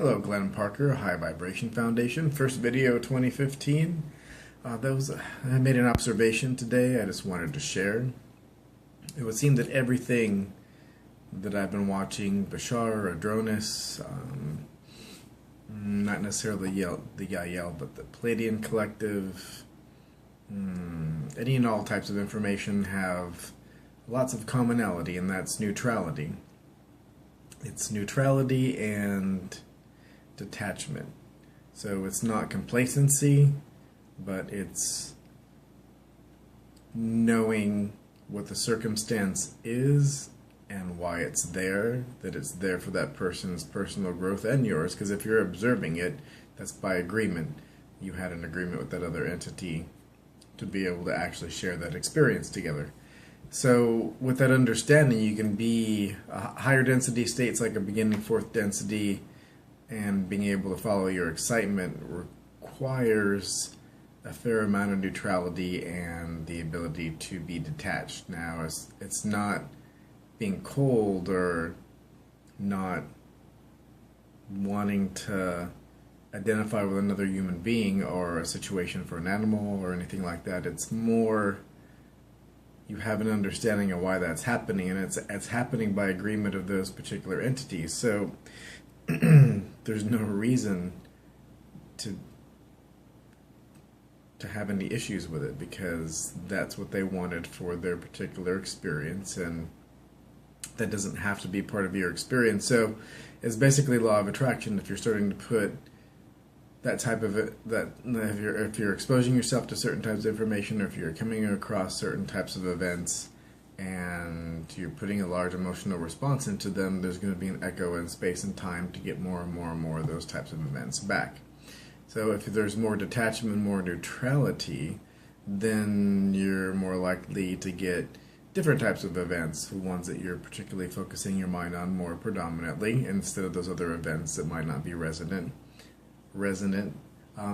Hello, Glenn Parker, High Vibration Foundation. First video 2015. I made an observation today I just wanted to share. It would seem that everything that I've been watching, Bashar, Adronis, not necessarily the YahYel, but the Pleiadian collective, any and all types of information have lots of commonality, and that's neutrality. It's neutrality and detachment. So it's not complacency, but it's knowing what the circumstance is and why it's there, that it's there for that person's personal growth and yours, because if you're observing it, that's by agreement. You had an agreement with that other entity to be able to actually share that experience together. So with that understanding, you can be higher density states like a beginning fourth density, and being able to follow your excitement requires a fair amount of neutrality and the ability to be detached. Now, it's not being cold or not wanting to identify with another human being or a situation for an animal or anything like that. It's more you have an understanding of why that's happening, and it's happening by agreement of those particular entities. So there's no reason to have any issues with it, because that's what they wanted for their particular experience, and that doesn't have to be part of your experience. So it's basically law of attraction. If you're starting to put that type of if you're exposing yourself to certain types of information, or if you're coming across certain types of events and you're putting a large emotional response into them, there's going to be an echo in space and time to get more and more and more of those types of events back. So if there's more detachment, more neutrality, then you're more likely to get different types of events, the ones that you're particularly focusing your mind on more predominantly, instead of those other events that might not be resonant.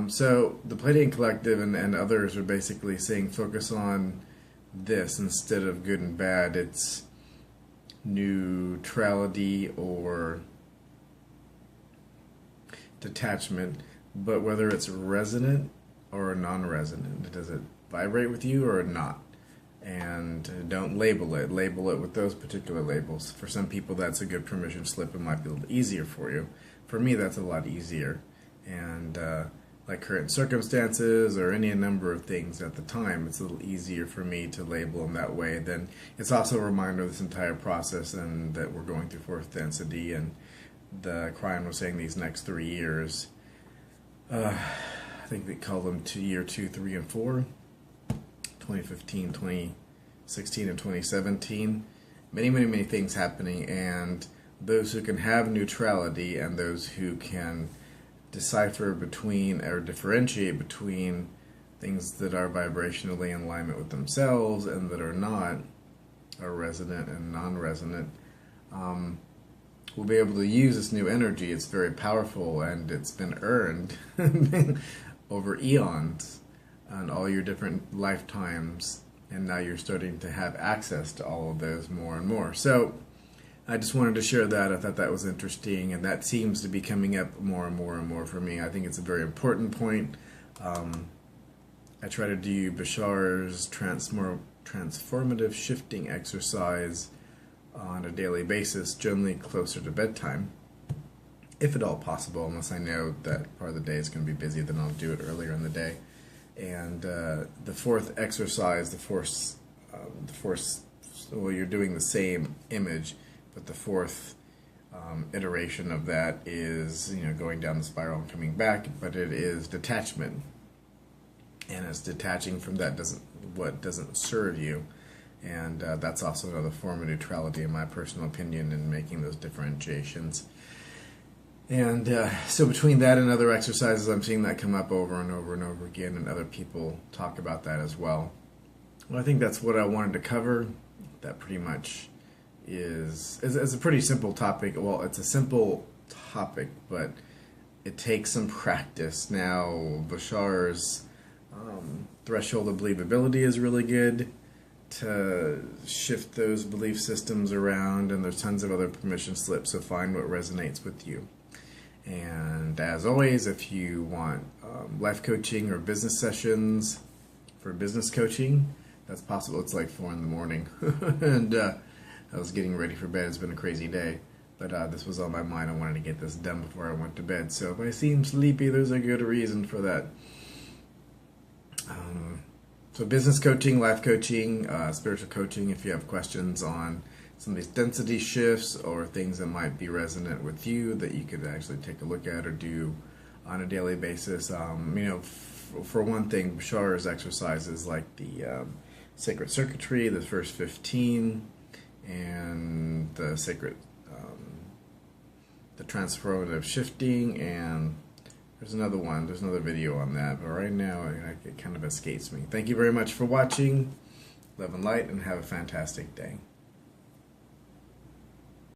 So the Pleiadian collective and others are basically saying focus on this instead of good and bad. It's neutrality or detachment, but whether it's resonant or non-resonant, does it vibrate with you or not? And don't label it with those particular labels. For some people that's a good permission slip. It might be a little easier for you. For me, that's a lot easier. And like current circumstances or any number of things at the time, it's a little easier for me to label them that way. Then it's also a reminder of this entire process, and that we're going through fourth density, and the KYRON was saying these next 3 years, I think they call them year 2, 3, and 4, 2015, 2016, and 2017. Many things happening, and those who can have neutrality and those who can decipher between or differentiate between things that are vibrationally in alignment with themselves and that are not, are resonant and non-resonant, will be able to use this new energy. It's very powerful, and it's been earned over eons and all your different lifetimes, and now you're starting to have access to all of those more and more. So I just wanted to share that. I thought that was interesting, and that seems to be coming up more and more and more for me. I think it's a very important point. I try to do Bashar's transformative shifting exercise on a daily basis, generally closer to bedtime, if at all possible, unless I know that part of the day is going to be busy, then I'll do it earlier in the day. And the fourth exercise, the force, well, you're doing the same image, but the fourth iteration of that is, going down the spiral and coming back, but it is detachment, and it's detaching from what doesn't serve you, and that's also another form of neutrality, in my personal opinion, in making those differentiations. And so between that and other exercises, I'm seeing that come up over and over and over again, and other people talk about that as well. Well, I think that's what I wanted to cover. That pretty much is a pretty simple topic. Well, it's a simple topic, but it takes some practice. Now, Bashar's threshold of believability is really good to shift those belief systems around, and there's tons of other permission slips, so find what resonates with you. And as always, if you want life coaching or business sessions for business coaching, that's possible. It's like 4 in the morning, and I was getting ready for bed. It's been a crazy day, but this was on my mind. I wanted to get this done before I went to bed. So if I seem sleepy, there's a good reason for that. So business coaching, life coaching, spiritual coaching, if you have questions on some of these density shifts or things that might be resonant with you that you could actually take a look at or do on a daily basis. You know, for one thing, Bashar's exercises like the sacred circuitry, the first 15, and the sacred, the transformative shifting, and there's another one. There's another video on that, but right now it kind of escapes me. Thank you very much for watching. Love and light, and have a fantastic day.